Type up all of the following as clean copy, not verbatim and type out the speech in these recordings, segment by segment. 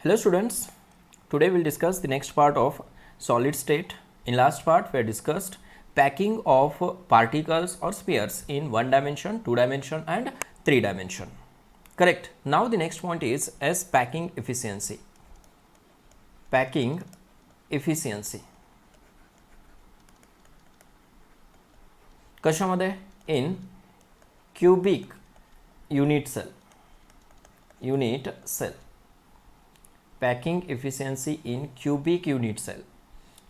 Hello students, today we'll discuss the next part of solid state. In last part we discussed packing of particles or spheres in 1 dimension, 2 dimension and 3 dimension. Correct. Now the next point is as packing efficiency. Packing efficiency. कशामध्ये? In cubic unit cell. Unit cell. Packing efficiency in cubic unit cell.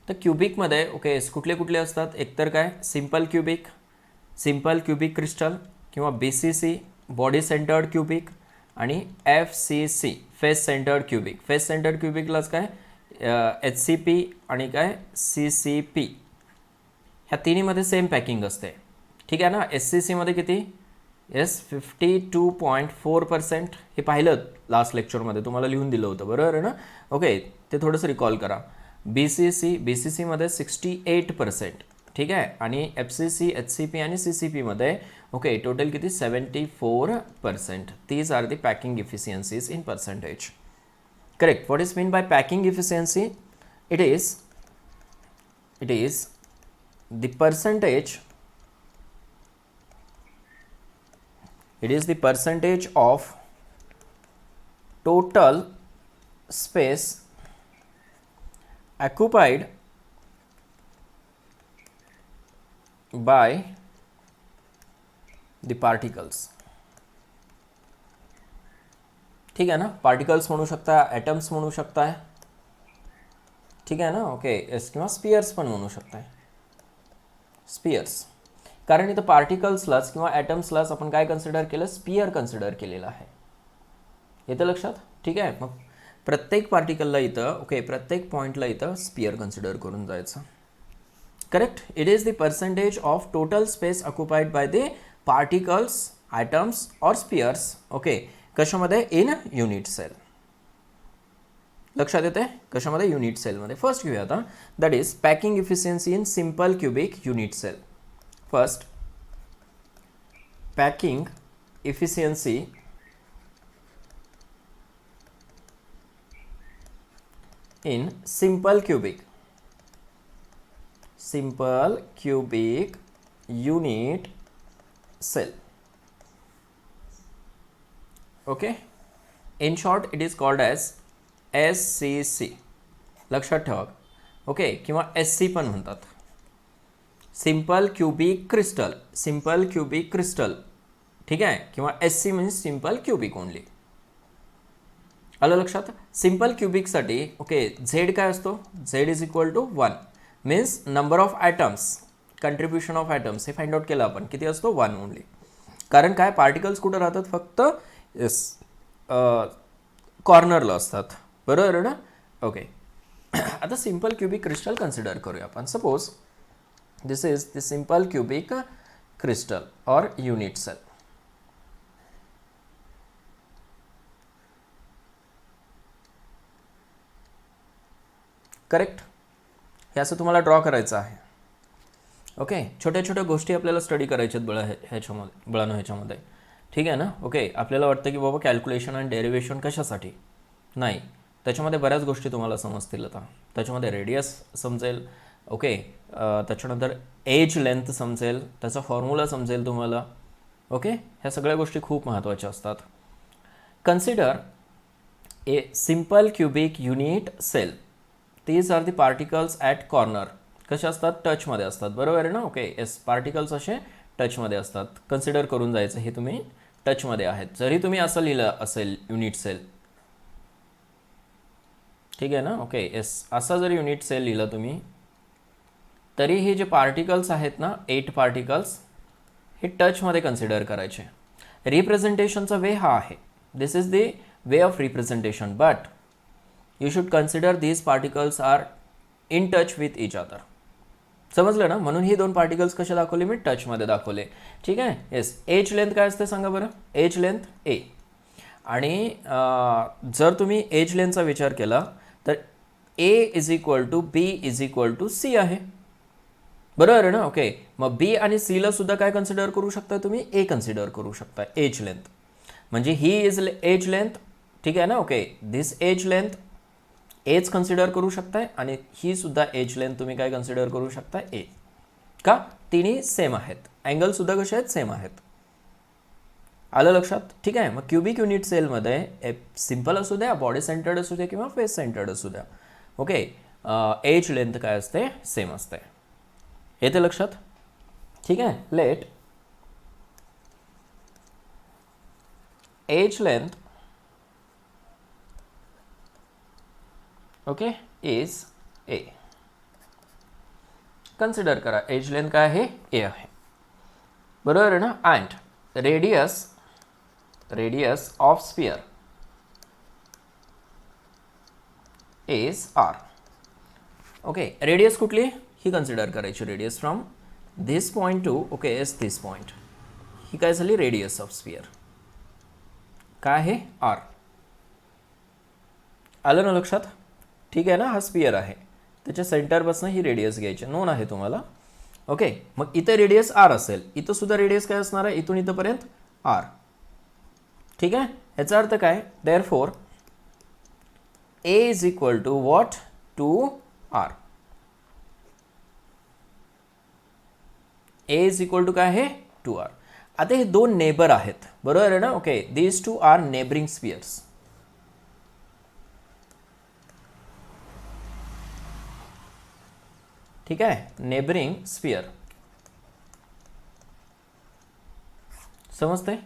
तर क्यूबिकमध्ये okay कुठले कुठले असतात? एकतर काय simple cubic crystal किंवा BCC body centred cubic आणि FCC face centred cubic. Face centred क्यूबिकलाच काय HCP आणि काय CCP ह्या तिन्हीमध्ये सेम पॅकिंग असते. ठीक आहे ना. SCC मध्ये किती? येस 52.4%. हे पाहिलं लास्ट लेक्चरमध्ये तुम्हाला लिहून दिलं होतं, बरोबर आहे ना. ओके ते थोडंसं रिकॉल करा. BCC मध्ये 68%. ठीक आहे. आणि FCC HCP आणि CCP मध्ये ओके टोटल किती? 74%. These are the packing efficiencies in percentage. Correct. What is mean by packing efficiency? It is the percentage of total space occupied by the particles. ठीक आहे ना. पार्टिकल्स म्हणू शकता, atoms म्हणू शकताय. ठीक आहे ना. ओके एस किंवा स्पियर्स पण म्हणू शकताय. स्पियर्स, कारण इथं पार्टिकल्सलाच किंवा ॲटम्सलाच आपण काय कन्सिडर केलं? स्पियर कन्सिडर केलेलं आहे. येतं लक्षात? ठीक आहे. मग प्रत्येक पार्टिकलला इथं ओके प्रत्येक पॉईंटला इथं स्पियर कन्सिडर करून जायचं. Correct. It is the percentage of total space occupied by the particles, atoms or spheres. Okay कशामध्ये? In unit cell. लक्षात येते? कशामध्ये? युनिट सेलमध्ये. फर्स्ट घेऊया आता. That is packing efficiency in simple cubic unit cell. First, packing efficiency in simple cubic unit cell. Okay, in short it is called as SCC. लक्षात ठेवा. Okay किंवा SC पण म्हणतात. Simple cubic crystal. ठीक आहे. किंवा SC म्हणजे simple cubic only. आलं लक्षात? सिंपल क्यूबिकसाठी ओके Z काय असतो? Z is equal to 1 means number of atoms, contribution of atoms हे फाइंड आउट केलं आपण. किती असतो? 1 ओनली. कारण काय पार्टिकल्स कुठं राहतात? फक्त येस कॉर्नरला असतात, बरोबर आहे ना. ओके आता सिंपल क्यूबिक क्रिस्टल कन्सिडर करूया आपण. Suppose this is the simple cubic crystal or unit cell. Correct. हे असं तुम्हाला ड्रॉ करायचं आहे. ओके छोट्या छोट्या गोष्टी आपल्याला स्टडी करायच्यात ह्याच्यामध्ये. ठीक आहे ना. ओके आपल्याला वाटतं की बाबा कॅल्क्युलेशन आणि डेरिव्हेशन कशासाठी? नाही, त्याच्यामध्ये बऱ्याच गोष्टी तुम्हाला समजतील. आता त्याच्यामध्ये रेडियस समजेल. ओके त्याच्यानंतर एज लेंथ समजेल, त्याचा फॉर्म्युला समजेल तुम्हाला. ओके ह्या सगळ्या गोष्टी खूप महत्त्वाच्या असतात. Consider a simple cubic unit cell. These are the particles at corner. कसे असतात? टचमध्ये असतात, बरोबर आहे ना. ओके येस पार्टिकल्स असे टचमध्ये असतात. कन्सिडर करून जायचं हे तुम्ही टचमध्ये आहेत. जरी तुम्ही असं लिहिलं असेल युनिट सेल, ठीक आहे ना. ओके येस असा जरी युनिट सेल लिहिलं तुम्ही तरी हे जे पार्टिकल्स आहेत ना 8 पार्टिकल्स हे टचमध्ये कन्सिडर करायचे. रिप्रेझेंटेशनचा वे हा आहे. This is the way of representation, but you should consider these particles are in touch with each other. समजलं ना. म्हणून ही 2 पार्टिकल्स कसे दाखवले? मी टचमध्ये दाखवले. ठीक आहे. येस एज लेंथ काय असते सांगा बरं? Edge length A. आणि जर तुम्ही एज लेंथचा विचार केला तर A is equal to B is equal to C आहे, बरोबर आहे ना. ओके मग B आणि C ला सुद्धा काय कन्सिडर करू शकता तुम्ही? A कन्सिडर करू शकता. एज लेंथ म्हणजे ही इज एज लेंथ. ठीक आहे ना. ओके दिस एज लेंथ एच कन्सिडर करू शकताय आणि ही सुद्धा एज लेंथ तुम्ही काय कन्सिडर करू शकताय ए. का? तिन्ही सेम आहेत. अँगल सुद्धा कसे आहेत? सेम आहेत. आलं लक्षात? ठीक आहे. मग क्युबिक युनिट सेलमध्ये सिम्पल असू द्या, बॉडी सेंटर्ड असू द्या किंवा फेस सेंटर्ड असू द्या, ओके, एज लेंथ काय असते? सेम असते. येते लक्षात? ठीक आहे. Let edge length okay is A. Consider करा एज लेंथ काय आहे? ए आहे. बरोबर आहे ना? And radius of sphere is R. Okay, radius कुठली? ही कन्सिडर करायची. Radius from this point to okay S this point. ही काय झाली? Radius of sphere. काय आहे? आर. आलं ना लक्षात? ठीक आहे ना? हा स्फियर आहे, त्याच्या सेंटरपासून ही रेडियस घ्यायची. नोन आहे तुम्हाला. ओके, मग इथे रेडियस आर असेल, इथं सुद्धा रेडियस काय असणार आहे? इथून इथंपर्यंत आर. ठीक आहे. याचा अर्थ काय? Therefore A is equal to what? Two R. A is equal to काय आहे? Two R. आता हे दोन नेबर आहेत, बरोबर आहे ना? Okay, these two are neighbouring spheres. ठीक आहे, नेबरिंग स्फियर. समजते?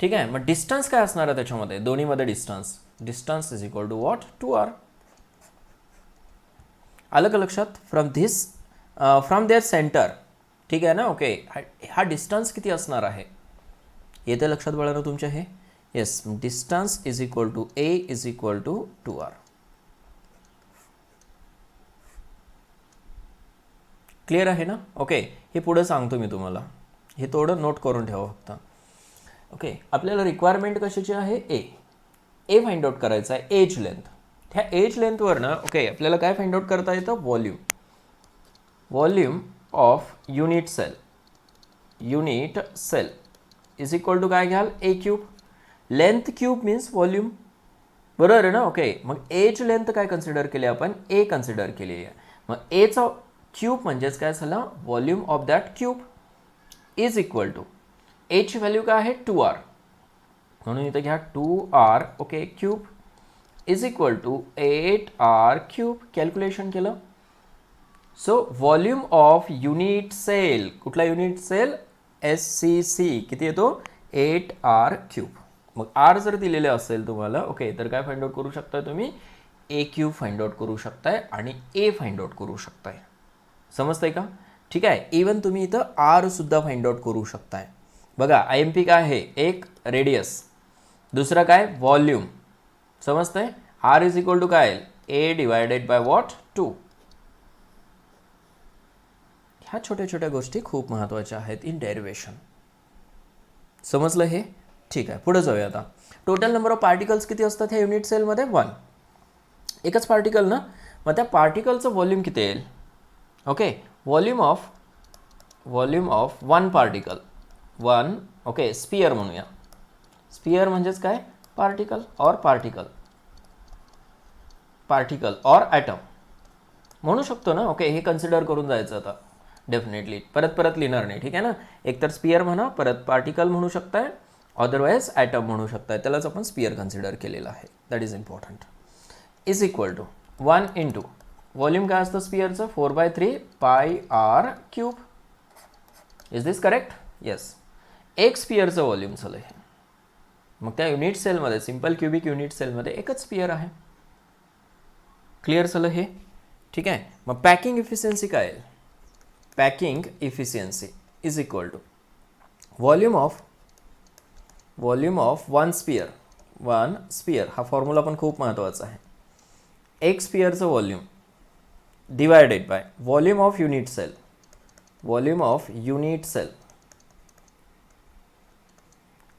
ठीक आहे. मग डिस्टन्स काय असणार आहे त्याच्यामध्ये? दोन्हीमध्ये distance is equal to what? Two R. आलं का लक्षात? From their centre. ठीक आहे ना? ओके, हा डिस्टन्स किती असणार आहे? येते लक्षात बाळांनो तुमच्या हे? Yes, distance is equal to A is equal to two R. Clear आहे ना? ओके, हे पुढे सांगतो मी तुम्हाला, हे थोडं नोट करून ठेवा फक्त. ओके, आपल्याला रिक्वायरमेंट कशाची आहे? ए फाइंड आउट करायचा आहे, एज लेंथ. ह्या एज लेंथवरनं ओके आपल्याला काय फाइंड आउट करता येतं? Volume of unit cell is equal to काय घ्याल? A cube. Length cube means volume. बरोबर आहे ना? ओके, मग एज लेंथ काय कन्सिडर केली आपण? ए कन्सिडर केली आहे. मग एचा क्यूब म्हणजेच काय झालं? Volume of that cube is equal to एची व्हॅल्यू काय आहे? Two R. म्हणून इथं घ्या two R okay cube is equal to 8r cube. Calculation केलं. So volume of unit cell, कुठला युनिट सेल? SCC. किती येतो? 8r cube. मग आर जर दिलेले असेल तुम्हाला ओके तर काय फाइंड आउट करू शकताय तुम्ही? ए क्यूब फाइंड आउट करू शकताय आणि ए फाइंड आउट करू शकताय. समजतंय का? ठीक आहे. इवन तुम्ही इथं आर सुद्धा फाइंड आउट करू शकताय. बघा IMP काय आहे? एक रेडियस, दुसरा काय? व्हॉल्यूम. समजतंय? आर इज इक्वल टू काय? ए डिवायडेड बाय व्हॉट? 2. ह्या छोट्या छोट्या गोष्टी खूप महत्त्वाच्या आहेत इन डेरिव्हेशन. समजलं हे? ठीक आहे, पुढे जाऊया आता. टोटल नंबर ऑफ पार्टिकल्स किती असतात ह्या युनिट सेलमध्ये? 1. एकच पार्टिकल ना? मग त्या पार्टिकलचं व्हॉल्यूम किती येईल? Okay, volume of one particle, one okay sphere म्हणूया. स्पियर म्हणजेच काय? पार्टिकल ऑर ॲटम म्हणू शकतो ना? ओके, हे कन्सिडर करून जायचं आता. डेफिनेटली परत लिहिणार नाही. ठीक आहे ना? एकतर स्पियर म्हणा, परत पार्टिकल म्हणू शकताय, अदरवाईज ॲटम म्हणू शकताय. त्यालाच आपण स्पियर कन्सिडर केलेलं आहे. That is important. Is equal to 1 into volume काय असतं स्पियरचं? 4/3 πr cube. Is this correct? Yes. एक स्पियरचं व्हॉल्यूम झालं हे. मग त्या युनिट सेलमध्ये, सिम्पल क्युबिक युनिट सेलमध्ये एकच स्पियर आहे. क्लिअर झालं हे? ठीक आहे. मग पॅकिंग इफिशियन्सी काय आहे? Packing efficiency is equal to volume of one sphere. हा फॉर्म्युला पण खूप महत्त्वाचा आहे. एक स्पियरचं volume divided by volume of unit cell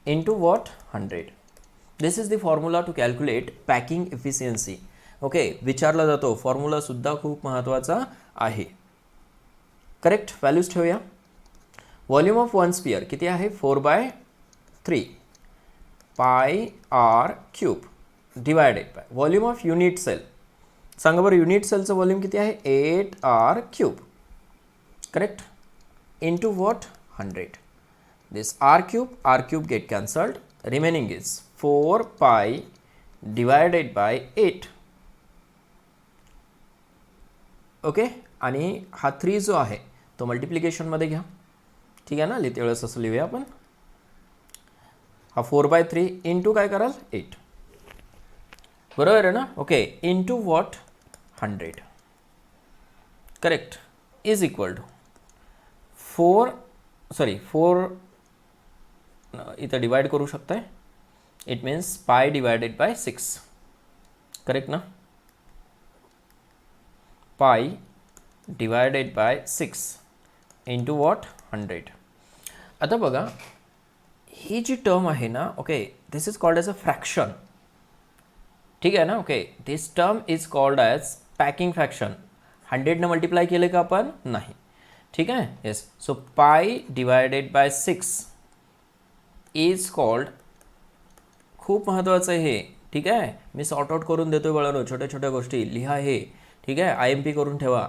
into what? 100. This is the formula to calculate packing efficiency. Okay, विचारला जातो. फॉर्म्युला सुद्धा खूप महत्त्वाचा आहे. करेक्ट व्हॅल्यूज ठेवूया. व्हॉल्यूम ऑफ वन स्पियर किती आहे? 4/3 πr cube divided by volume of unit cell सांगा बरं, युनिट सेलचं व्हॉल्यूम किती आहे? 8r³. Correct. Into what? 100. This r³ get cancelled. Remaining is 4 pi divided by 8. Okay. आणि हा 3 जो आहे तो मल्टिप्लिकेशनमध्ये घ्या. ठीक आहे ना, लिहिते वेळेस असं लिहूया आपण. हा 4/3 इंटू काय कराल? 8. बरोबर आहे ना? Okay. Into what? 100. Correct. Is equal to 4 इथं डिवाइड करू शकताय. It means pi divided by 6. Correct ना? Pi divided by 6 into what? 100. आता बघा, ही जी टर्म आहे ना, okay, this is called as a fraction. ठीक आहे ना? Okay. This term is called as packing fraction. 100ने मल्टिप्लाय केले का आपण? नाही. ठीक आहे. Yes. So pi divided by 6 is called, खूप महत्त्वाचं आहे हे. ठीक आहे. मी सॉर्ट आउट करून देतोय बाळांनो, छोट्या छोट्या गोष्टी लिहा हे. ठीक आहे. IMP करून ठेवा.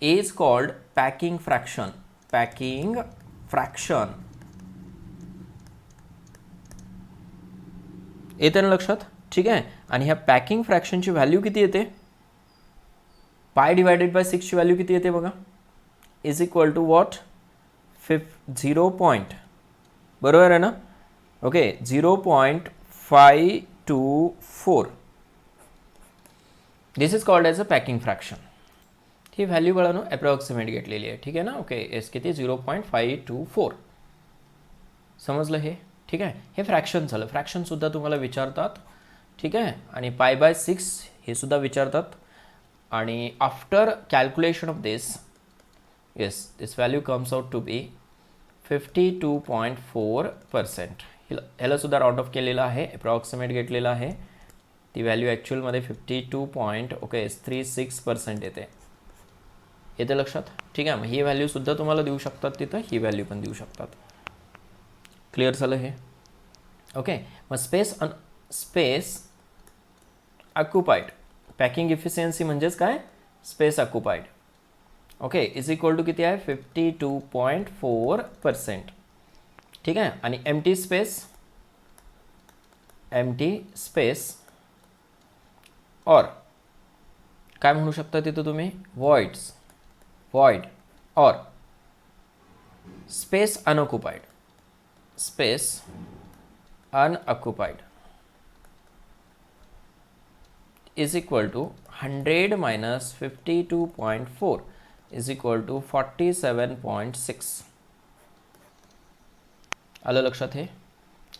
Is called packing fraction. Packing fraction. येते ना लक्षात? ठीक आहे. आणि ह्या पॅकिंग फ्रॅक्शनची व्हॅल्यू किती येते? पाय डिवायडेड बाय 6ची व्हॅल्यू किती येते बघा? Is equal to what? 0. बरोबर आहे ना? Okay. 0.524. This is called as a packing fraction. ही व्हॅल्यू बाळांनो अप्रॉक्सिमेट घेतलेली आहे. ठीक आहे ना? ओके. एस किती? 0.524. समजलं हे? ठीक आहे. हे फ्रॅक्शन झालं. फ्रॅक्शनसुद्धा तुम्हाला विचारतात. ठीक आहे. आणि पाय बाय 6 हे सुद्धा विचारतात. आणि after calculation of this, yes, this value comes out to be 52.4%. ह्याला सुद्धा राऊंड ऑफ केलेलं आहे, अप्रॉक्सिमेट घेतलेलं आहे. ती व्हॅल्यू ॲक्च्युअलमध्ये 52.36% येते. येते लक्षात? ठीक आहे. मग ही व्हॅल्यूसुद्धा तुम्हाला देऊ शकतात तिथं, ही व्हॅल्यू पण देऊ शकतात. क्लिअर झालं हे? ओके. मग स्पेस ऑक्युपाईड, पॅकिंग इफिशियन्सी म्हणजेच काय? Space occupied. Okay. Is equal to किती आहे? 52.4%. ठीक आहे. आणि एम्प्टी स्पेस और काय म्हणू शकता तिथं तुम्ही? व्हॉइड और space अनऑक्युपाईड. is equal to 100 minus 52.4 is equal to 47.6. आलं लक्षात हे?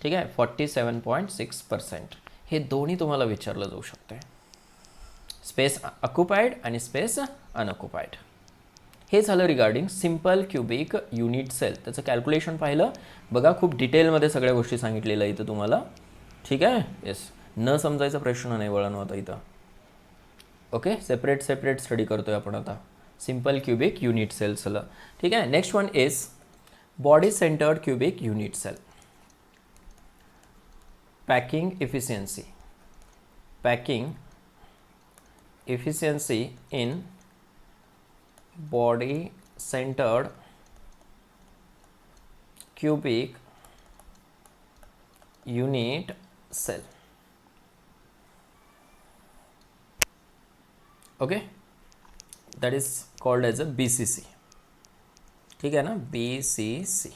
ठीक आहे. 47.6%. हे दोन्ही तुम्हाला विचारलं जाऊ शकते. स्पेस ऑक्युपाईड आणि स्पेस अनऑक्युपाईड. हे झालं regarding simple cubic unit cell. त्याचं कॅल्क्युलेशन पाहिलं बघा, खूप डिटेलमध्ये सगळ्या गोष्टी सांगितलेल्या इथं तुम्हाला. ठीक आहे. येस. न समजायचा प्रश्न नाही वळण होता इथं. ओके. सेपरेट स्टडी करतोय आपण आता सिम्पल क्युबिक युनिट सेल्सला. ठीक आहे. Next one is body centred cubic unit cell. Packing efficiency in body centred cubic unit cell. Okay. That is called as a BCC. ठीक आहे ना? BCC.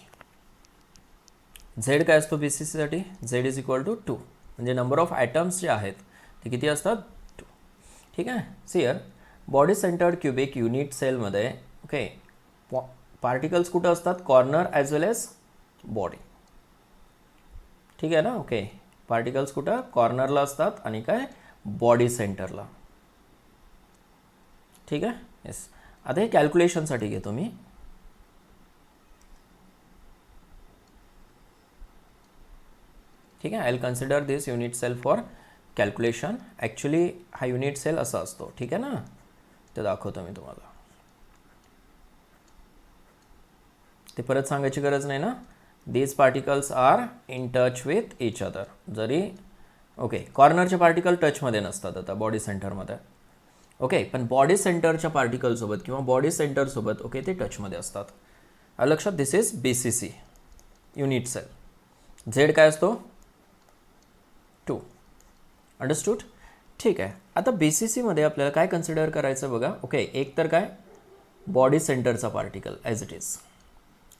झेड काय असतो BCC साठी? Z is equal to 2. म्हणजे नंबर ऑफ ॲटम्स जे आहेत ते किती असतात? 2. ठीक आहे. सियर बॉडी सेंटर्ड क्युबिक युनिट सेलमध्ये ओके पार्टिकल्स कुठं असतात? Corner as well as body. ठीक आहे ना? ओके. पार्टिकल्स कुठं? कॉर्नरला असतात आणि काय? बॉडी सेंटरला. ठीक आहे. येस. आता हे कॅल्क्युलेशनसाठी घेतो मी. ठीक आहे. I will consider this unit cell for calculation. Actually हा युनिट सेल असा असतो. ठीक आहे ना? ते दाखवतो मी तुम्हाला. ते परत सांगायची गरज नाही ना. These particles are in touch with each other. जरी ओके कॉर्नरचे पार्टिकल टचमध्ये नसतात आता बॉडी सेंटरमध्ये. ओके, पण बॉडी सेंटरच्या पार्टिकलसोबत किंवा बॉडी सेंटरसोबत ओके ते टचमध्ये असतात. लक्षात, this is BCC unit cell. Z काय असतो 2. अंडरस्टूड. ठीक आहे. आता BCCमध्ये आपल्याला काय कन्सिडर करायचं बघा. ओके, एक तर काय बॉडी सेंटरचा पार्टिकल ॲज इट इज.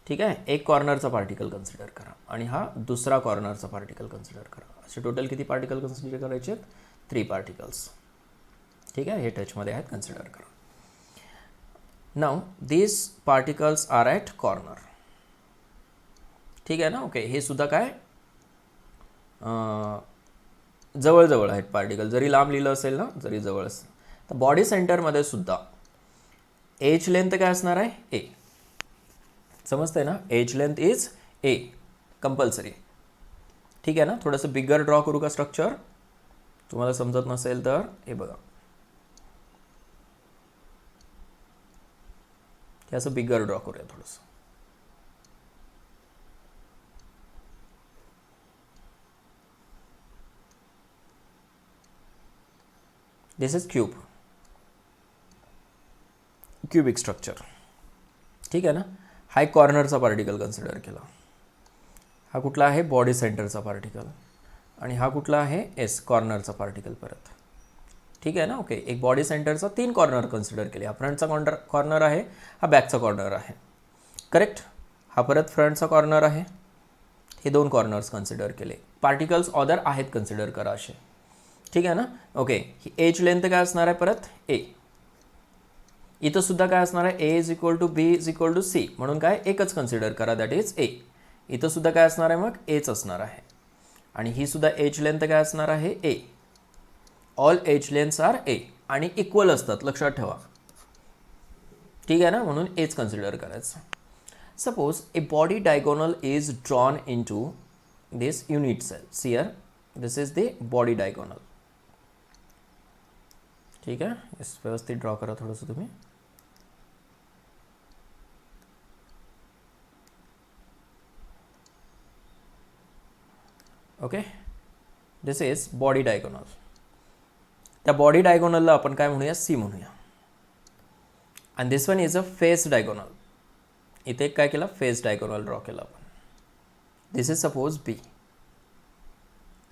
ठीक आहे, एक कॉर्नरचा पार्टिकल कन्सिडर करा आणि हा दुसरा कॉर्नरचा पार्टिकल कन्सिडर करा. असे टोटल किती पार्टिकल कन्सिडर करायचे आहेत? 3 पार्टिकल्स. ठीक आहे, हे टचमध्ये आहेत, कन्सिडर करा. Now these particles are at corner. ठीक आहे ना. ओके, हे सुद्धा काय जवळजवळ आहेत पार्टिकल. जरी लांब लिहिलं असेल ना, जरी जवळ असेल. तर बॉडी सेंटरमध्ये सुद्धा एज लेंथ काय असणार आहे? ए. समजतंय ना, edge length is A compulsory. ठीक आहे ना. थोडंसं बिगर ड्रॉ करू का स्ट्रक्चर? तुम्हाला समजत नसेल तर हे बघा, हे असं बिगर ड्रॉ करूया थोडंसं. दिस इज क्यूबिक स्ट्रक्चर. ठीक आहे ना. हा एक कॉर्नरचा पार्टिकल कन्सिडर केला. हा कुठला आहे? बॉडी सेंटरचा पार्टिकल. आणि हा कुठला आहे? एस कॉर्नरचा पार्टिकल परत. ठीक आहे ना. ओके, एक बॉडी सेंटरचा 3 कॉर्नर कन्सिडर केले. हा फ्रंटचा कॉर्नर आहे, हा बॅकचा कॉर्नर आहे. करेक्ट. हा परत फ्रंटचा कॉर्नर आहे. हे 2 कॉर्नर्स कन्सिडर केले. पार्टिकल्स ऑदर आहेत कन्सिडर करा असे. ठीक आहे ना. ओके, ही एज लेंथ काय असणार आहे परत? ए. इथं सुद्धा काय असणार आहे? A is equal to B is equal to C. म्हणून काय एकच कन्सिडर करा, दॅट इज ए. इथं सुद्धा काय असणार आहे? मग एच असणार आहे. आणि ही सुद्धा एज लेंथ काय असणार आहे? A. All edge lengths are A आणि इक्वल असतात, लक्षात ठेवा. ठीक आहे ना. म्हणून एच कन्सिडर करायचं. Suppose a body diagonal is drawn into this unit cell. Here this is the body diagonal. ठीक आहे, व्यवस्थित ड्रॉ करा थोडंसं तुम्ही. Okay, this is body diagonal. त्या बॉडी डायगोनलला आपण काय म्हणूया? सी म्हणूया. आणि this one is a face diagonal. इथे काय केलं? फेस डायगोनल ड्रॉ केला आपण. This is suppose B.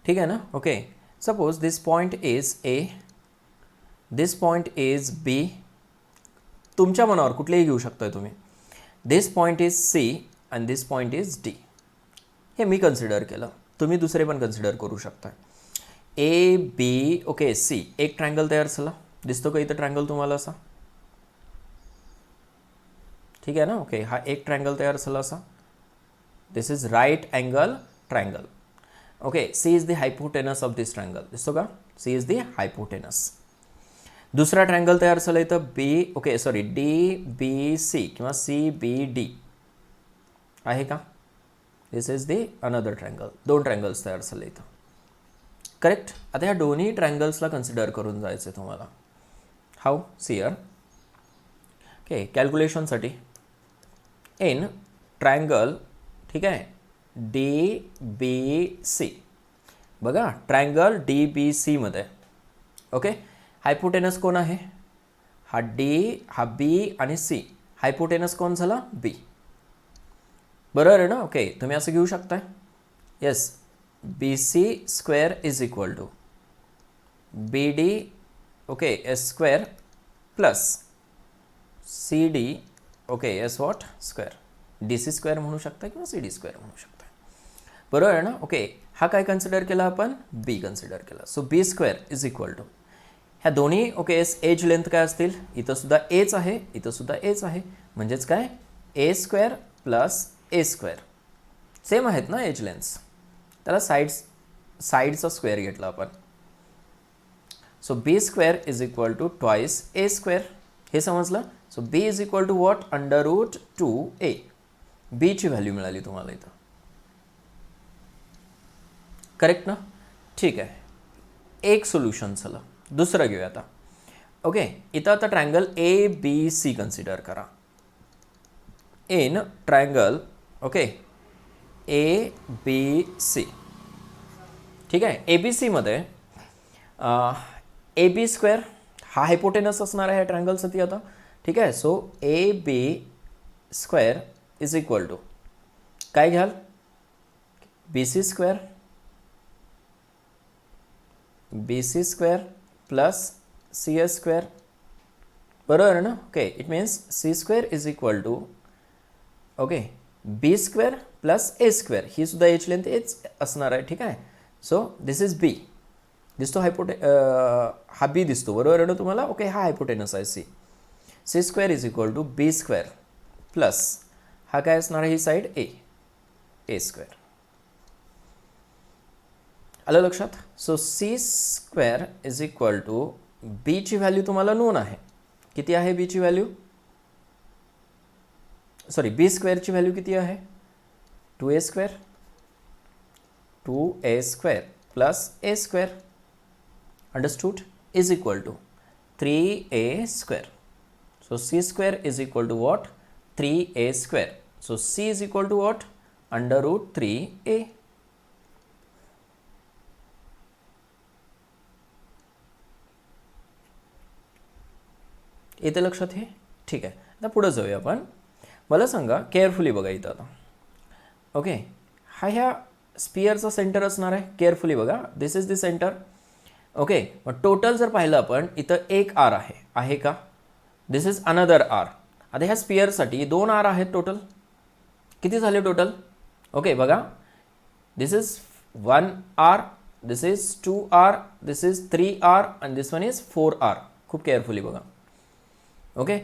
ठीक आहे ना. Okay, suppose this point is A, this point is B. तुमच्या मनावर कुठलेही घेऊ शकताय तुम्ही. दिस पॉइंट इज सी आणि दिस पॉइंट इज डी. हे मी कन्सिडर केलं, तुम्ही दुसरे पण कन्सिडर करू शकता. A B okay C. एक ट्रायंगल तयार झाला. दिसतो का इथं ट्रायंगल तुम्हाला असा? ठीक आहे ना. ओके, हा एक ट्रायंगल तयार झाला असा. This is right angle triangle. Okay, C is the hypotenuse of this triangle. दिसतो का? C is the hypotenuse. दुसरा ट्रायंगल तयार झाला इथं B okay sorry D B C किंवा सी बी डी आहे का? This is the another triangle. 2 triangles तयार झाले इथं. करेक्ट. आता ह्या दोन्ही ट्रायंगल्सला कन्सिडर करून जायचं आहे तुम्हाला. हाऊ? सियर. ओके, कॅल्क्युलेशनसाठी इन ट्रायंगल. ठीक आहे, डी बी सी. बघा, ट्रायंगल डी बी सीमध्ये ओके हायपोटेनस कोण आहे? हा डी, हा बी आणि सी. हायपोटेनस कोण झाला? बी. बरोबर आहे ना. ओके, तुम्ही असं घेऊ शकताय. Yes, B C square is equal to B D okay S square plus C D okay S what square. D C square म्हणू शकता किंवा सी डी स्क्वेअर म्हणू शकता. बरोबर आहे ना. ओके, हा काय कन्सिडर केला आपण? बी कन्सिडर केला. So B square is equal to ह्या दोन्ही ओके एज लेंथ काय असतील? इथं सुद्धा एच आहे, इथं सुद्धा एच आहे. म्हणजेच काय? A square plus A square. Same आहेत ना एज लेंथ्स. त्याला साईडचा स्क्वेअर घेतला आपण. So B square is equal to twice A square. हे समजलं. So B is equal to what? Under root 2a. बीची व्हॅल्यू मिळाली तुम्हाला इथं. करेक्ट ना. ठीक आहे, एक सोल्युशन झालं. दुसरं घेऊया आता. ओके, इथं आता triangle A B C consider करा. In triangle okay A B C. ठीक आहे, ए बी सीमध्ये ए बी स्क्वेअर हा हायपोटेनस असणार आहे ट्रायंगलसाठी आता. ठीक आहे. So A B square is equal to काय घ्याल, B C square plus C A square, बरोबर ना. Okay, it means C square is equal to okay B square plus A square, ही सुद्धा एच लेंथ एच असणार आहे. ठीक आहे. सो दिस इज बी दिसतो, हा बी दिसतो, बरोबर आहे ना तुम्हाला. ओके, हा हायपोटेनस आहे C. C square is equal to B square plus हा काय असणार आहे, ही साईड ए स्क्वेअर. आलं लक्षात. So C square is equal to बीची व्हॅल्यू तुम्हाला नोन आहे. किती आहे बीची व्हॅल्यू, सॉरी बी स्क्वेअरची व्हॅल्यू किती आहे, 2a square plus A square understood is equal to 3a square. So C square is equal to what, 3a square. So C is equal to what, √3a. येते लक्षात हे. ठीक आहे. आता पुढे जाऊया आपण. मला सांगा, केअरफुली बघा इथं आता. ओके, हा ह्या स्पियरचा सेंटर असणार आहे. केअरफुली बघा, this is the centre. Okay, मग टोटल जर पाहिलं आपण इथं एक आर आहे का, दिस इज अनदर आर. आता ह्या स्पियरसाठी 2 आर आहेत टोटल. किती झाले टोटल, ओके बघा, this is 1 R, this is 2 R, this is 3 R आणि दिस वन इज 4 आर. खूप केअरफुली बघा. ओके,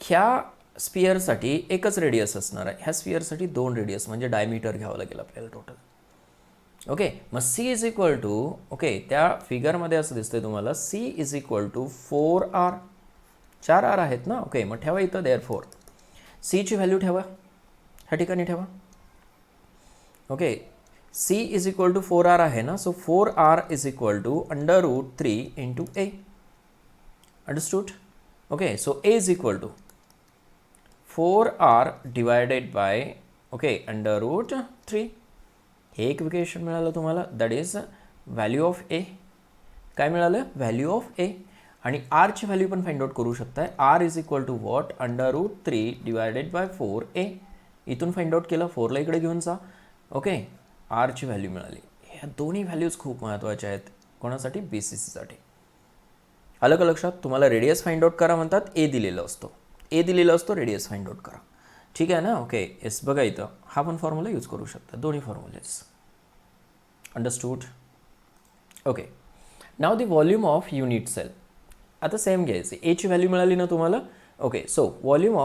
ह्या स्पियरसाठी एकच रेडियस असणार आहे, ह्या स्पियरसाठी 2 रेडियस म्हणजे डायमीटर घ्यावं लागेल आपल्याला टोटल. ओके, मग C is equal to, okay त्या फिगरमध्ये असं दिसतंय तुम्हाला, C is equal to 4 R. 4 R आहेत ना. ओके, मग ठेवा इथं देअरफॉर सीची व्हॅल्यू ठेवा, ह्या ठिकाणी ठेवा. Okay, C is equal to 4 R आहे ना. So 4 R is equal to √3 into A. Understood. Okay, so A is equal to 4r divided by okay √3. हे एक इक्वेशन मिळालं तुम्हाला, that is value of A. काय मिळालं, व्हॅल्यू ऑफ ए. आणि आरची व्हॅल्यू पण फाइंड आउट करू शकताय. R is equal to what, √3 divided by 4a. इथून फाइंड आउट केलं, 4ला इकडे घेऊन जा. ओके, आरची व्हॅल्यू मिळाली. ह्या दोन्ही व्हॅल्यूज खूप महत्त्वाच्या आहेत. कोणासाठी, बी सी सीसाठी. आलं का लक्षात. तुम्हाला रेडियस फाइंड आउट करा म्हणतात, ए दिलेला असतो, रेडियस फाइंड आउट करा. ठीक आहे ना. ओके, येस बघा इथं हा पण फॉर्म्युला यूज करू शकता, दोन्ही formulas. Understood. Okay, now the volume of unit cell. आता सेम घ्यायचे, एची व्हॅल्यू मिळाली ना तुम्हाला. Okay, so volume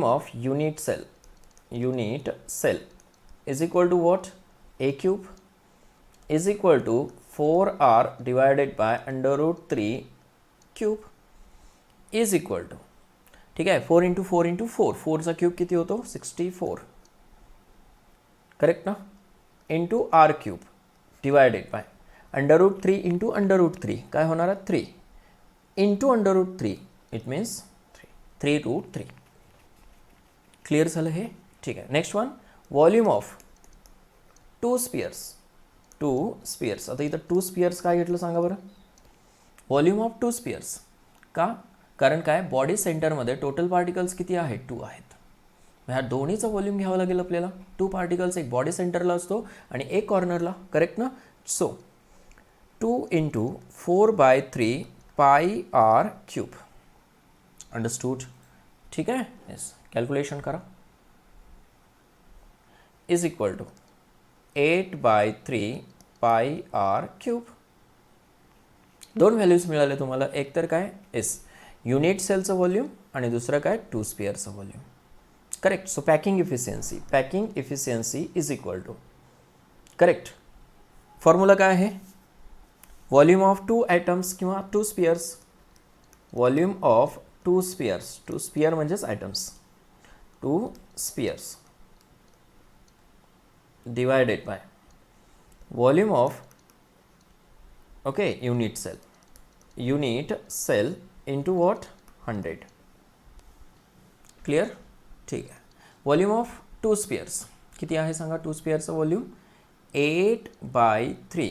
of unit cell is equal to what, A cube is equal to 4r divided by √3 cube is equal to, ठीक आहे, 4 into 4 into 4, 4चा cube किती होतो, 64. करेक्ट ना. Into R cube divided by √3 into √3 काय होणार आहे, 3 into √3 it means 3 clear झालं हे. ठीक आहे. Next one, volume of 2 spheres. आता इथं 2 स्पियर्स काय घेतलं सांगा बरं. व्हॉल्यूम ऑफ 2 स्पियर्स का, कारण काय, बॉडी सेंटरमध्ये टोटल पार्टिकल्स किती आहेत, 2 आहेत. ह्या दोन्हीचं व्हॉल्यूम घ्यावं लागेल आपल्याला. 2 पार्टिकल्स एक बॉडी सेंटरला असतो आणि एक कॉर्नरला. करेक्ट ना. So 2 into 4/3 πr cube. Understood. ठीक आहे. येस, कॅल्क्युलेशन करा. Is equal to 8/3 πr cube. 2 values मिळाले तुम्हाला. एक तर काय, येस युनिट सेलचं व्हॉल्यूम आणि दुसरं काय, 2 स्पियरचं volume. Correct. So packing efficiency is equal to, correct, formula काय आहे, व्हॉल्यूम ऑफ 2 ॲटम्स किंवा 2 spheres. Volume of 2 spheres, 2 sphere म्हणजेच atoms, 2 spheres divided by volume of okay unit cell into what, 100. Clear. ठीक आहे. व्हॉल्यूम ऑफ 2 स्पियर्स किती आहे सांगा. 2 स्पियरचं volume 8/3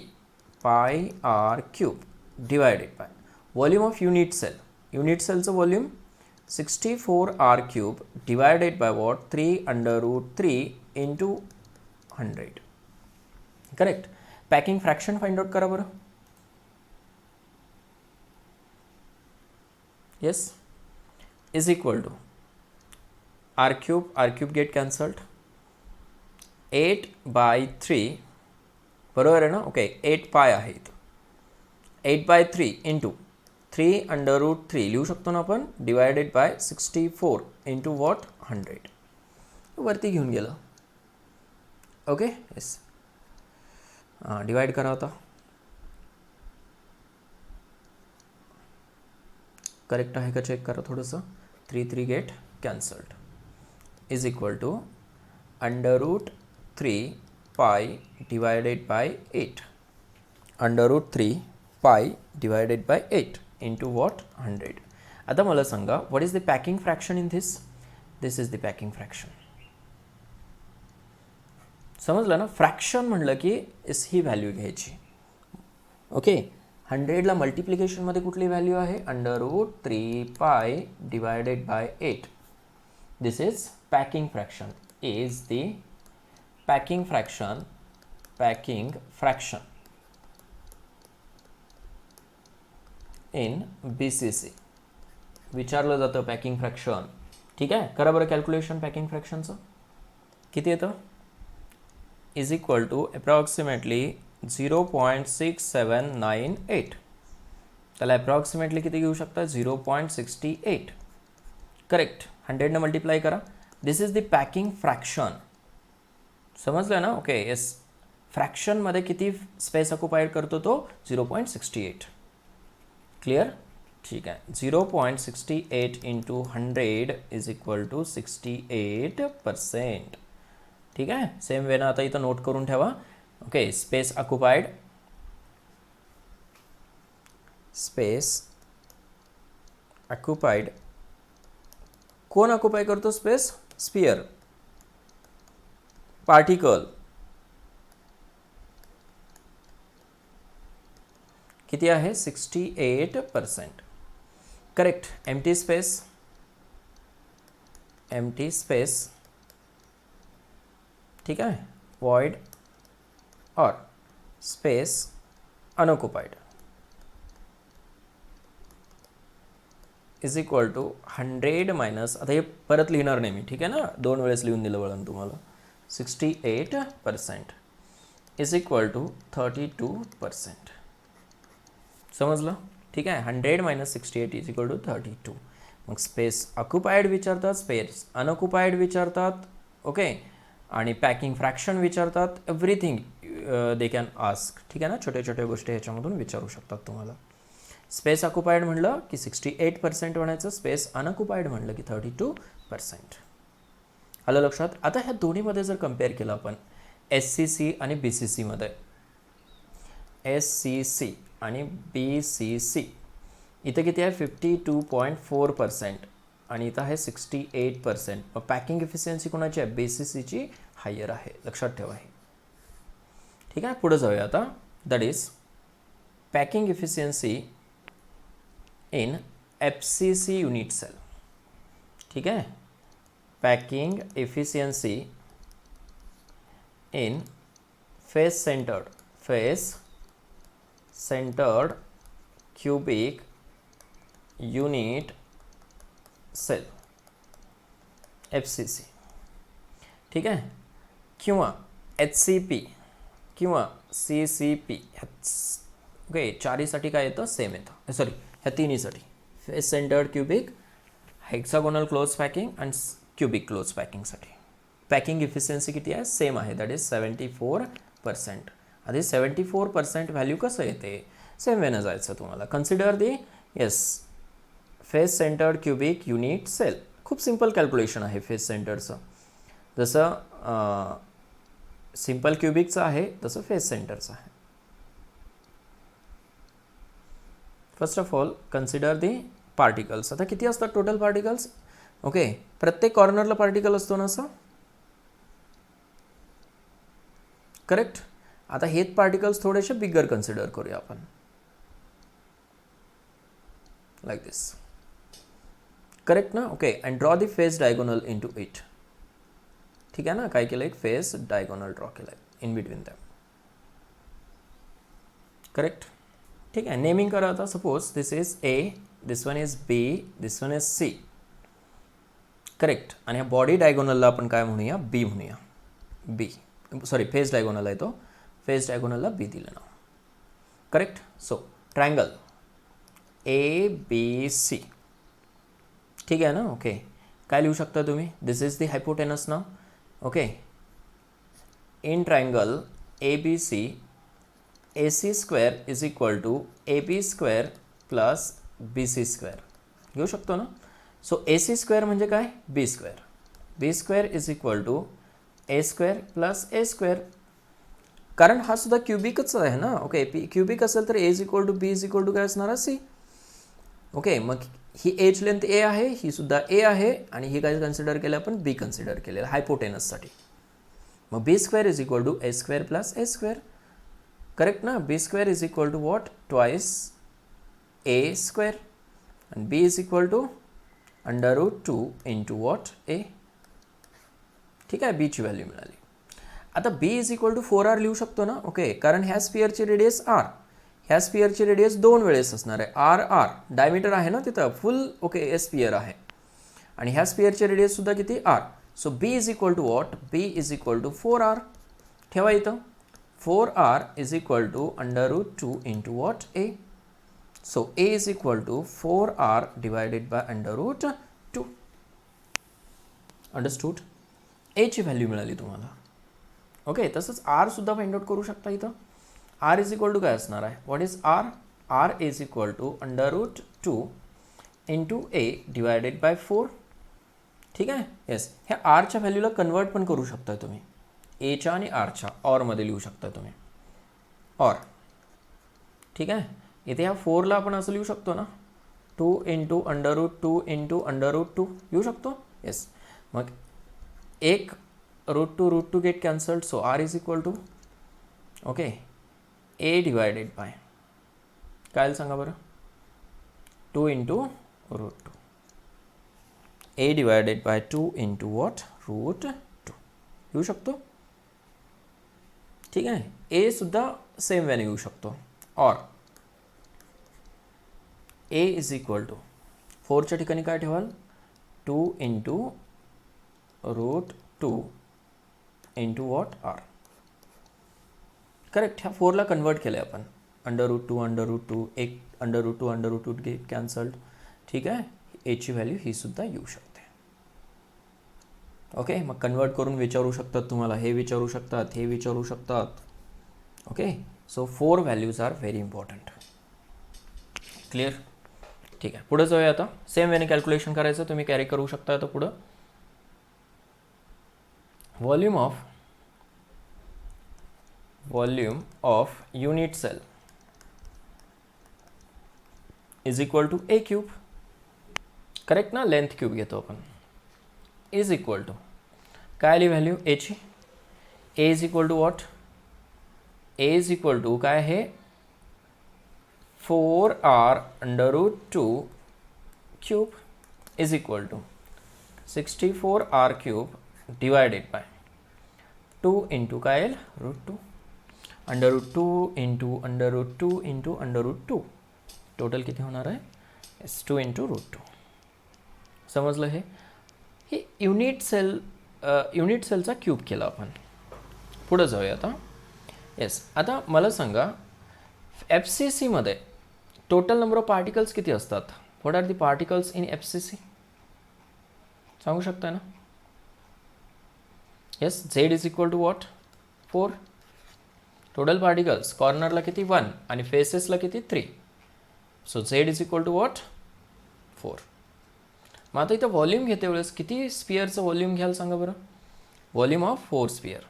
πr cube divided by volume of unit सेलचं volume 64r³ divided by what 3√3 into 100. Correct. Packing fraction find out करा बरं. Yes, is equal to r³ get cancelled, 8/3 बरोबर आहे ना. ओके, 8 पाय आहे इथं, 8/3 इंटू 3√3 लिहू शकतो ना आपण, डिवायडेड बाय 64 इंटू वॉट 100. वरती घेऊन गेलं. Okay, yes. डिवाइड करा आता. करेक्ट आहे का चेक करा थोडंसं. 3 get cancelled is equal to √3 pi divided bye 8. √3 pi divided bye 8 into what 100. आता मला सांगा, what is the packing fraction in this. This is the packing fraction. समजलं ना. फ्रॅक्शन म्हणलं की इस ही व्हॅल्यू घ्यायची. ओके, 100ला मल्टिप्लिकेशनमध्ये कुठली व्हॅल्यू आहे, √3 pi divided bye 8. This is packing fraction. Is the packing fraction in BCC. विचारलं जातं पॅकिंग फ्रॅक्शन. ठीक आहे, करा बरं कॅल्क्युलेशन पॅकिंग फ्रॅक्शनचं. किती येतं, इज इक्वल टू अप्रॉक्सिमेटली 0.6798. त्याला अप्रॉक्सिमेटली किती घेऊ शकता, 0.68. करेक्ट. 100ने मल्टिप्लाय करा. दिस इज द पॅकिंग फ्रॅक्शन. समजलं ना. Okay, yes. फ्रॅक्शनमध्ये किती स्पेस ऑक्युपाईड करतो तो, 0.68. क्लियर. ठीक आहे. 0.68 इंटू 100 इज इक्वल टू 68%. ठीक आहे. सेम वेनं आता इथं नोट करून ठेवा. ओके, स्पेस ऑक्युपाईड कोण ऑक्युपाय करतो स्पेस, स्फिअर, पार्टिकल. किती आहे, 68%. करेक्ट. एम्प्टी स्पेस ठीक आहे, void or space unoccupied is equal to 100 minus, आता हे परत लिहिणार नाही मी, ठीक आहे ना, 2 वेळेस लिहून दिलं वळण तुम्हाला. 68% इज इक्वल टू 32%. समजलं. ठीक आहे. 100 मायनस 68 इज इक्वल टू 32. मग स्पेस ऑक्युपाईड विचारतात, स्पेस अनऑक्युपाईड विचारतात. ओके, आणि पॅकिंग फ्रॅक्शन विचारतात. Everything they can ask. ठीक आहे ना. छोट्या छोट्या गोष्टी ह्याच्यामधून विचारू शकतात तुम्हाला. स्पेस ऑक्युपाईड म्हणलं की 68% म्हणायचं, स्पेस अनऑक्युपाईड म्हणलं की 32%. आलं लक्षात. आता ह्या दोन्हीमध्ये जर कम्पेअर केलं आपण SCC आणि BCC मध्ये, SCC आणि BCC इथं किती आहे, 52.4% आणि इथं आहे 68%. मग पॅकिंग इफिशियन्सी कोणाची आहे, BCCची हायर आहे. लक्षात ठेवा हे. ठीक आहे. पुढे जाऊया आता. That is packing efficiency in FCC unit cell. ठीक आहे. Packing efficiency in face centred cubic unit cell, FCC. ठीक आहे. किंवा HCP किंवा CCP. ओके, चारीसाठी काय येतं, सेम येतं. सॉरी, ह्या तिन्हीसाठी face centred cubic, hexagonal close packing आणि क्यूबिक क्लोज पॅकिंगसाठी पॅकिंग इफिशियन्सी किती आहे, सेम आहे. That is 74%. आधी 74% व्हॅल्यू कसं येते, सेम वेनं जायचं तुम्हाला. Consider the face centred cubic unit cell. खूप सिंपल कॅल्क्युलेशन आहे फेस सेंटरचं. जसं सिंपल क्यूबिकचं आहे तसं फेस सेंटरचं आहे. First of all consider the particles. आता किती असतात टोटल पार्टिकल्स. ओके, प्रत्येक कॉर्नरला पार्टिकल असतो ना असं. करेक्ट. आता हेच पार्टिकल्स थोडेसे बिगर कन्सिडर करूया आपण. like this. करेक्ट ना? Okay. And draw the face diagonal into it. ठीक आहे ना? काय केलं? एक फेस डायगोनल ड्रॉ केलं आहे इन बिटवीन दॅम. करेक्ट. ठीक आहे. नेमिंग करा आता. Suppose this is A, this one is B, this one is C. Correct. आणि ह्या बॉडी डायगोनलला आपण काय म्हणूया? बी म्हणूया. बी, सॉरी, फेस डायगोनल आहे तो. फेस डायगोनलला बी दिलं नाव. Correct. So triangle A B C. ठीक आहे ना? ओके. काय लिहू शकता तुम्ही? दिस इज द हायपोटेनस नाव. Okay. In triangle A B C, A C square is equal to A B square plus B C square. घेऊ शकतो ना? सो ए सी स्क्वेअर म्हणजे काय? B square. B square is equal to A square plus A square. कारण हा सुद्धा क्युबिकच आहे ना. ओके. क्युबिक असेल तर A is equal to B is equal to काय असणार? सी. ओके. मग ही एज लेंथ ए आहे, ही सुद्धा ए आहे, आणि ही काय कन्सिडर केलं आपण? बी कन्सिडर केलेलं हायपोटेनससाठी. मग B square is equal to A square plus A square. Correct ना? B square is equal to what? Twice A square. आणि B is equal to √2 into what? A. ठीक आहे. बीची व्हॅल्यू मिळाली. आता बी इज इक्वल टू 4r लिहू शकतो ना? ओके. कारण ह्या स्पिअरची रेडियस आर, ह्या स्पिअरची रेडियस 2 वेळेस असणार आहे. आर डायमीटर आहे ना तिथं, फुल. ओके. ए स्पिअर आहे, आणि ह्या स्पिअरची रेडियस सुद्धा किती? R. So B is equal to what? B is equal to 4r. ठेवा इथं. 4r is equal to √2 into what? A. So A is equal to 4r divided by √2. Understood? एची value मिळाली तुम्हाला. ओके. तसंच R सुद्धा find out करू शकता इथं. आर इज इक्वल टू काय असणार आहे? What is R? R is equal to √2 into A divided by 4. ठीक आहे. येस. ह्या आरच्या व्हॅल्यूला कन्वर्ट पण करू शकता तुम्ही. एच्या आणि आरच्या ऑरमध्ये लिहू शकता तुम्ही. ऑर. ठीक आहे. इथे ह्या 4ला आपण असं लिहू शकतो ना? 2 इंटू √2 इंटू √2 लिहू शकतो. येस. मग एक √2 get cancelled. So R is equal to, okay, A divided by काय सांगा बरं? 2 into √2. A divided by 2 into what? √2 येऊ शकतो. ठीक आहे. ए सुद्धा सेम व्हॅल्यू येऊ शकतो. Or A is equal to 4च्या ठिकाणी काय ठेवाल? 2 into √2 into what? R. Correct. ह्या 4ला कन्वर्ट केलं आहे आपण. √2 एक √2 गेट कॅन्सल्ड. ठीक आहे. एची व्हॅल्यू ही सुद्धा येऊ शकते. ओके. मग कन्वर्ट करून विचारू शकतात तुम्हाला, हे विचारू शकतात, हे विचारू शकतात. Okay. So 4 values are very important. Clear? ठीक आहे. पुढे जाऊया आता. सेम वेने कॅल्क्युलेशन करायचं, तुम्ही कॅरी करू शकता. आता पुढं volume of unit cell is equal to A cube. Correct ना? लेंथ क्यूब घेतो आपण. इज इक्वल टू काय आली व्हॅल्यू एची? A is equal to what? A is equal to काय आहे? 4r √2 cube is equal to 64r cube divided by 2 into काय येईल? √2. √2 इंटू √2 इंटू √2. टोटल किती होणार आहे? 2 इंटू √2. समजलं? हे युनिट सेलचा क्यूब केला आपण. पुढे जाऊया आता. येस. आता मला सांगा, FCC मध्ये टोटल नंबर ऑफ पार्टिकल्स किती असतात? What are the particles in FCC? सांगू शकता ना? Yes. Z is equal to what? 4. Total particles कॉर्नरला किती? 1 आणि फेसेसला किती? 3. So Z is equal to what? 4. मग आता इथं व्हॉल्यूम घेते वेळेस किती स्पिअरचं व्हॉल्यूम घ्याल सांगा बरं? Volume of 4 sphere.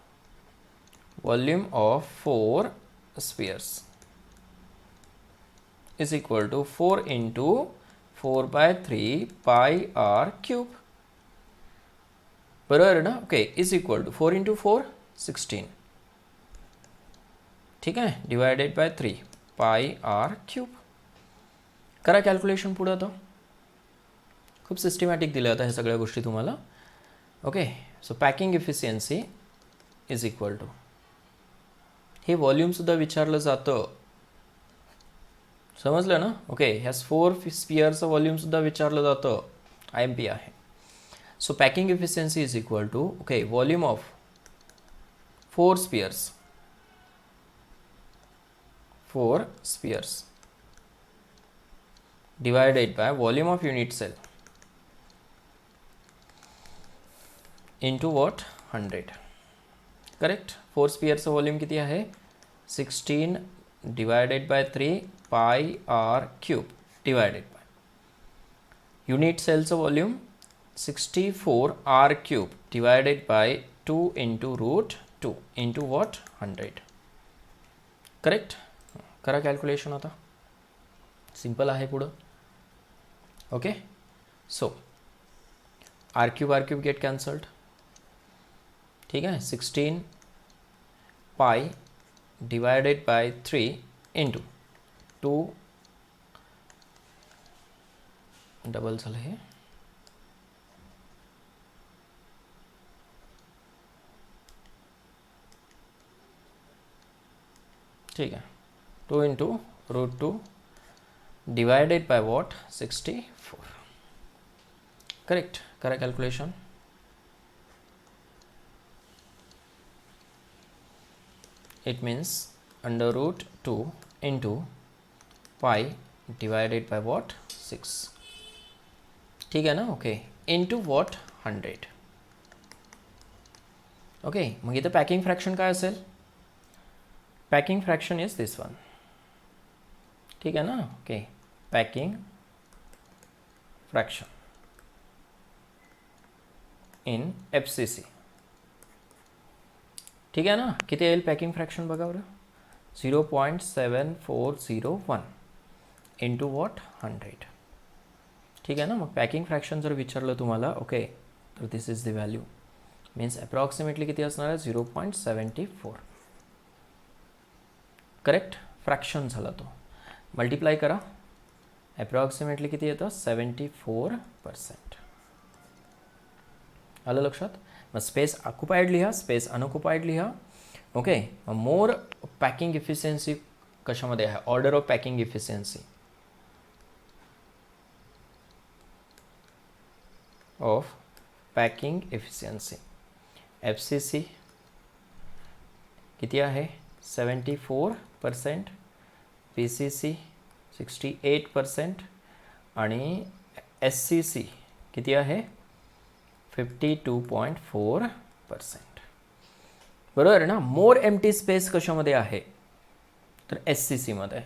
Volume of 4 स्पिअर्स is equal to 4 into 4/3 pi r cube. बरोबर है ना? Okay. Is equal to 4 into 4 16. ठीक है. Divided by 3 pi r cube. करा कॅल्क्युलेशन पुढं. आता खूप सिस्टमॅटिक दिलं आता हे सगळ्या गोष्टी तुम्हाला. Okay, so packing efficiency is equal to, हे व्हॉल्यूमसुद्धा विचारलं जातं, समजलं ना. ओके, ह्या 4 स्पियरचं व्हॉल्यूमसुद्धा विचारलं जातं, IMP आहे. So packing efficiency is equal to, okay, volume of 4 spheres divided by volume of unit cell into what, 100. Correct. 4 स्पियरचं व्हॉल्यूम किती आहे, 16 divided by 3 pi R cube divided by unit सेलचं volume 64 R cube divided by 2 into root 2 into what, 100. Correct. करा calculation. आता simple आहे पुढं. Okay, so R cube get cancelled. ठीक आहे, 16 पाय डिवायडेड बाय 3 इंटू 2 डबल झालं हे, ठीक आहे, 2 into root 2 divided by what, 64. Correct. करा calculation. It means under root 2 into pi divided by what, 6. ठीक आहे ना. Okay, into what, 100. ओके, मग इथं पॅकिंग फ्रॅक्शन काय असेल, packing fraction is this one. ठीक आहे ना. Okay, packing fraction in FCC. ठीक आहे ना. किती येईल पॅकिंग फ्रॅक्शन बघा बरं, 0.7401 इंटू वॉट, 100. ठीक आहे ना. मग पॅकिंग फ्रॅक्शन जर विचारलं तुम्हाला, ओके, तर this is the value. Means approximately किती असणार आहे, 0.74. करेक्ट. फ्रॅक्शन झाला तो. मल्टिप्लाय करा, अप्रॉक्सिमेटली किती येतं, 74%. आलं लक्षात. मग स्पेस ऑक्युपाईड लिहा, स्पेस अनऑक्युपाईड लिहा. ओके, मग मोर पॅकिंग इफिशियन्सी कशामध्ये आहे, order of packing efficiency of packing efficiency FCC किती आहे, 74%, PCC 68% आणि SCC किती आहे, 52.4%. बरोबर आहे ना. मोर एम्प्टी स्पेस कशामध्ये आहे, तर SCC मध्ये.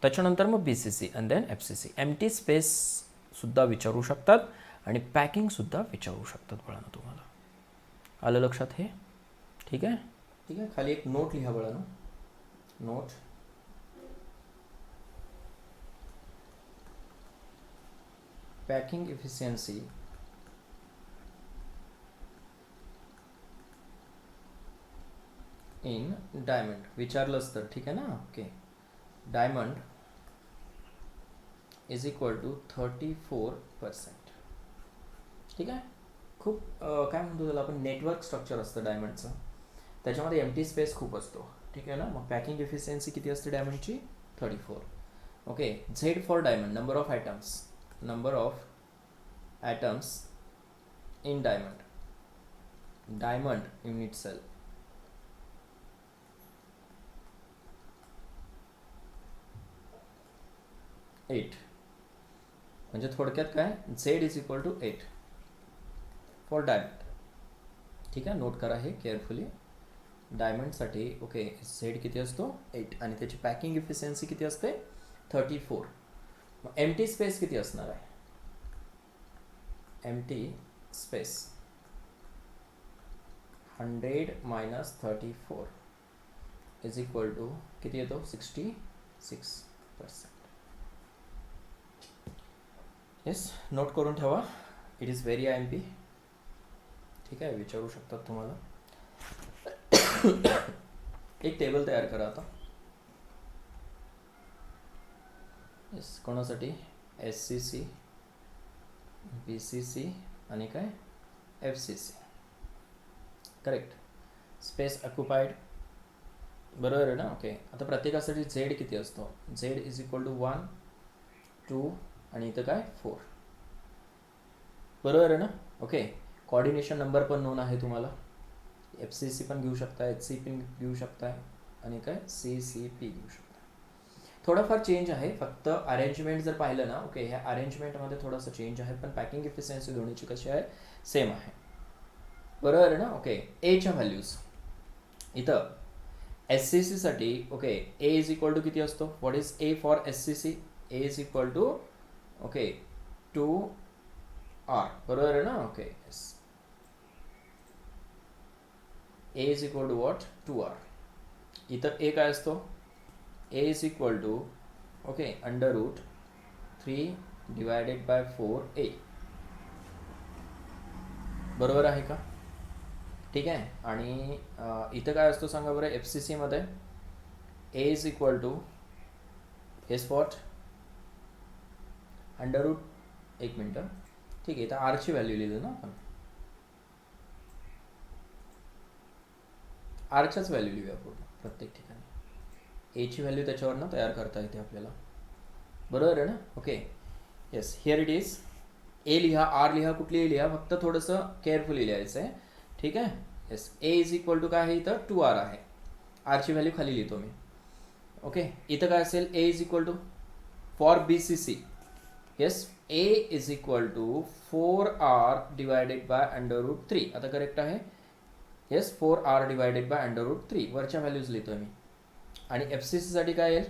त्याच्यानंतर मग BCC and then FCC. Empty स्पेससुद्धा विचारू शकतात आणि पॅकिंगसुद्धा विचारू शकतात बळानं तुम्हाला. आलं लक्षात हे. ठीक आहे. ठीक आहे, खाली एक नोट लिहा बळानं. Note, packing efficiency in diamond विचारलंच तर. ठीक आहे ना. Okay, diamond is equal to 34%. ठीक आहे. खूप काय म्हणतो त्याला आपण, नेटवर्क स्ट्रक्चर असतं डायमंडचं, त्याच्यामध्ये एम्प्टी स्पेस खूप असतो. ठीक आहे ना. मग पॅकिंग इफिशियन्सी किती असते डायमंडची, 34. Okay, Z for diamond, number of atoms in diamond unit cell. Eight. म्हणजे थोडक्यात काय, Z is equal to 8 for diamond. ठीक आहे, नोट करा हे केअरफुली. डायमंडसाठी ओके, Z किती असतो, 8, आणि त्याची पॅकिंग इफिशियन्सी किती असते, 34. मग एम्प्टी स्पेस किती असणार आहे, empty space 100 minus 34 is equal to किती येतो, 66%. येस, नोट करून ठेवा. It is very IMP. ठीक आहे, विचारू शकतात तुम्हाला. एक टेबल तयार करा आता. येस, कोणासाठी? SCC, BCC आणि काय FCC. करेक्ट. स्पेस ऑक्युपाईड, बरोबर आहे ना? ओके. आता प्रत्येकासाठी झेड किती असतो? झेड इज इक्वल टू 1, 2 आणि इथं काय 4, बरोबर आहे ना? ओके. कोऑर्डिनेशन नंबर पण नोन आहे तुम्हाला. FCC पण घेऊ शकता, HC पण घेऊ शकता आणि काय CCP घेऊ शकता. थोडाफार चेंज आहे, फक्त अरेंजमेंट जर पाहिलं ना, ओके, ह्या अरेंजमेंटमध्ये थोडासा चेंज आहे, पण पॅकिंग इफिशियन्सी दोन्हीची कशी आहे? सेम आहे, बरोबर आहे ना? ओके. एच्या व्हॅल्यूज इथं SCC साठी, okay, A is equal to किती असतो? What is A for SCC? A is equal to, okay, 2R, बरोबर आहे ना? Okay, yes. A is equal to what? 2R. इथं ए काय असतो? A is equal to, okay, under root 3 divided by 4A, बरोबर आहे का? ठीक आहे. आणि इथं काय असतो सांगा बरं? FCC मध्ये ए इज इक्वल टू हेस वॉट? अंडर रूट, एक मिनटं, ठीक आहे, इथं आरची व्हॅल्यू लिहिली ना आपण, आरच्याच व्हॅल्यू लिहूया पूर्ण प्रत्येक ठिकाणी. एची व्हॅल्यू त्याच्यावरनं तयार करता येते आपल्याला, बरोबर आहे ना? Okay, yes. Here it is. A लिहा, आर लिहा, कुठलीही लिहा, फक्त थोडंसं केअरफुली लिहायचं आहे, ठीक आहे? Yes. A is equal to काय आहे? इथं 2R आहे. आरची व्हॅल्यू खाली लिहितो मी, ओके. इथं काय असेल? A is equal to for BCC, yes, A is equal to 4R divided by under root 3. आता करेक्ट आहे? Yes, 4R divided by under root 3. वरच्या व्हॅल्यूज लिहितो मी. आणि FCC साठी काय येईल?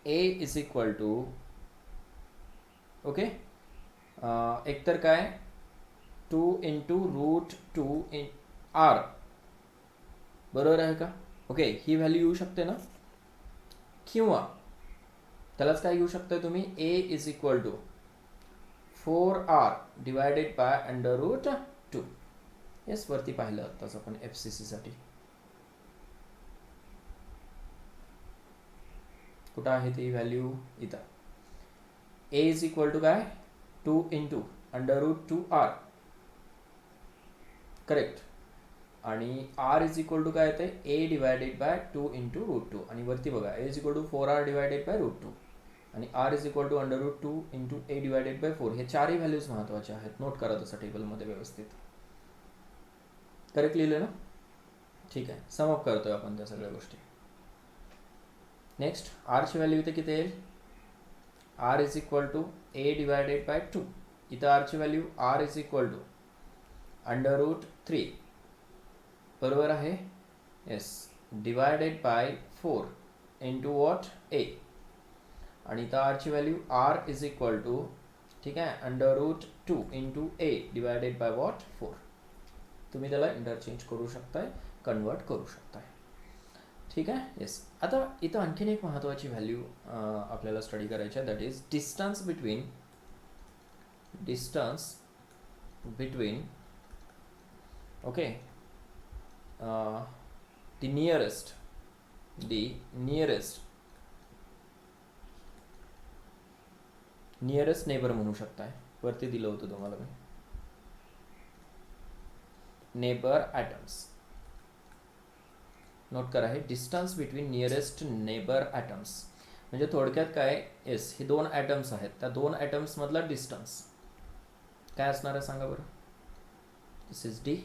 ए इज इक्वल टू, ओके, एकतर काय 2 इंटू रूट 2 इन R, बरोबर आहे का? ओके, ही व्हॅल्यू येऊ शकते ना? किंवा त्यालाच काय घेऊ शकता तुम्ही? A is equal to 4R divided by under root 2. Yes, वरती पाहिलं आत्ताच आपण FCC साठी. कुठं आहे ती व्हॅल्यू? इथं. ए इज इक्वल टू काय? 2 into under root 2R, correct. आणि आर इज इक्वल टू काय येते? A divided by 2 into root 2. आणि वरती बघा, A is equal to 4R divided by root 2 आणि R is equal to under root 2 into A divided by 4. हे चारही values महत्त्वाचे आहेत, नोट करा तसं टेबलमध्ये व्यवस्थित. करेक्ट लिहिलं ना? ठीक आहे. समअप करतोय आपण त्या सगळ्या गोष्टी. नेक्स्ट, आरची व्हॅल्यू इथे किती येईल? R is equal to A divided by 2. इथं आरची value R is equal to under root 3, बरोबर आहे? Yes, divided by 4 into what? A. आणि इथं आरची value R is equal to, ठीक आहे, under root 2 into A divided by what? 4. तुम्ही त्याला इंटरचेंज करू शकताय, कन्वर्ट करू शकताय, ठीक आहे? येस. आता इथं आणखीन एक महत्त्वाची व्हॅल्यू आपल्याला स्टडी करायची आहे, that is distance between okay, the nearest neighbour म्हणू शकताय. वरती दिलं होतं तुम्हाला मी, नेबर ॲटम्स. नोट करा, हे distance between nearest neighbour atoms म्हणजे थोडक्यात काय? येस, हे 2 ॲटम्स आहेत, त्या 2 ॲटम्स मधला डिस्टन्स काय असणार आहे सांगा बरं? दिस इज डी,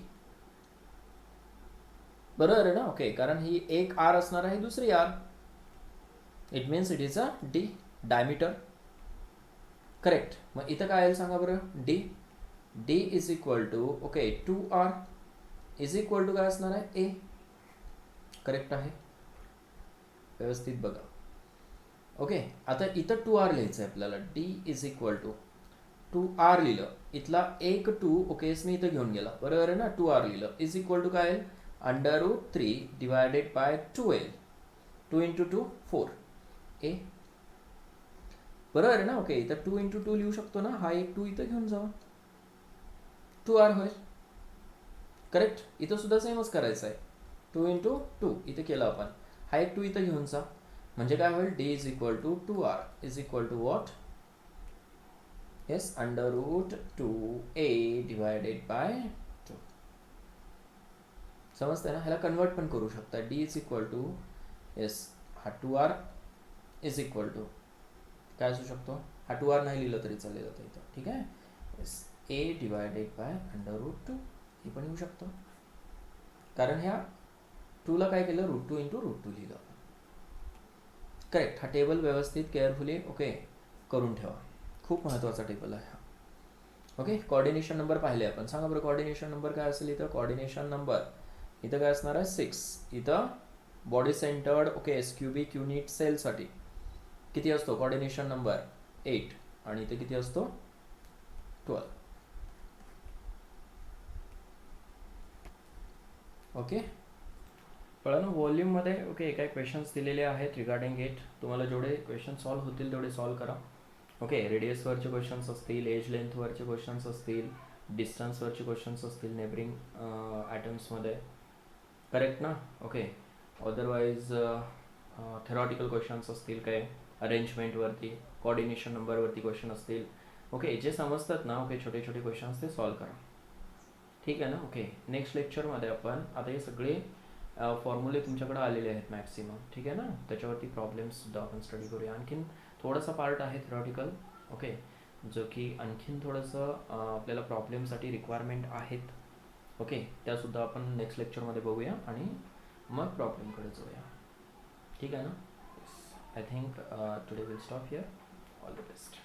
बरोबर आहे ना? ओके, कारण ही एक आर असणार आहे, दुसरी R, it means it is a D diameter, correct. मग इथं काय येईल सांगा बरं? D is equal to, okay, 2R is equal to काय असणार आहे? ए, करेक्ट आहे? व्यवस्थित बघा, ओके. आता इथं 2R लिहायचं आहे आपल्याला. D is equal to 2R लिहिलं, इथला एक 2, ओके, मी इथं घेऊन गेला, बरोबर आहे ना? 2R लिहिलं, इज इक्वल टू काय? Under root 3 divided by 2L, 2 into 2 4 A, बरोबर आहे ना? ओके, इथं 2 इंटू 2 लिहू शकतो ना, हा एक 2 इथं घेऊन जावा, 2R होईल, करेक्ट. इथं सुद्धा सेमच करायचं आहे, 2 इंटू 2 इथं केलं आपण, हा एक 2 इथं घेऊन जा, म्हणजे काय होईल, D is equal to 2r is equal to what, yes, under root 2a divided by 2. समजतंय ना, ह्याला कन्वर्ट पण करू शकता. D is equal to, yes, हा 2r इज इक्वल टू काय असू शकतो, हा 2r नाही लिहिलं तरी चालेल आता इथं, ठीक आहे. Yes, a divided by under root 2 हे पण येऊ शकतं, कारण ह्या 2ला काय केलं, रूट 2 इंटू रूट 2 लिहिलं. करेक्ट. हा टेबल व्यवस्थित केअरफुली ओके करून ठेवा, खूप महत्त्वाचा टेबल आहे हा. ओके, कोऑर्डिनेशन नंबर पाहिले आपण. सांगा बरं कोऑर्डिनेशन नंबर काय असेल इथं. कोऑर्डिनेशन नंबर इथं काय असणार आहे, 6. इथं body centred okay S cubic unit सेलसाठी किती असतो कोऑर्डिनेशन नंबर, 8. आणि इथे किती असतो, 12. ओके, कळलं. व्हॉल्यूममध्ये ओके काही क्वेश्चन्स दिलेले आहेत रिगार्डिंग इट. तुम्हाला जेवढे क्वेश्चन सॉल्व्ह होतील तेवढे सॉल्व्ह करा. ओके, रेडियसवरचे क्वेश्चन्स असतील, एज लेंथवरचे क्वेश्चन्स असतील, डिस्टन्सवरचे क्वेश्चन्स असतील, नेबरिंग ॲटम्समध्ये, करेक्ट ना. ओके, अदरवाईज थेरॉटिकल क्वेश्चन्स असतील, काय अरेंजमेंटवरती, कोऑर्डिनेशन नंबरवरती क्वेश्चन असतील. ओके, जे समजतात ना ओके छोटे छोटे क्वेश्चन्स ते सॉल्व्ह करा, ठीक आहे ना. ओके, नेक्स्ट लेक्चरमध्ये आपण आता हे सगळे फॉर्म्युले तुमच्याकडे आलेले आहेत मॅक्सिमम, ठीक आहे ना. त्याच्यावरती प्रॉब्लेम्ससुद्धा आपण स्टडी करूया. आणखीन थोडासा पार्ट आहे थेरॉटिकल, ओके, जो की आणखीन थोडंसं आपल्याला प्रॉब्लेमसाठी रिक्वायरमेंट आहेत. ओके, त्यासुद्धा आपण नेक्स्ट लेक्चरमध्ये बघूया आणि मग प्रॉब्लेमकडे जाऊया, ठीक आहे ना. I think today will stop here. All the best.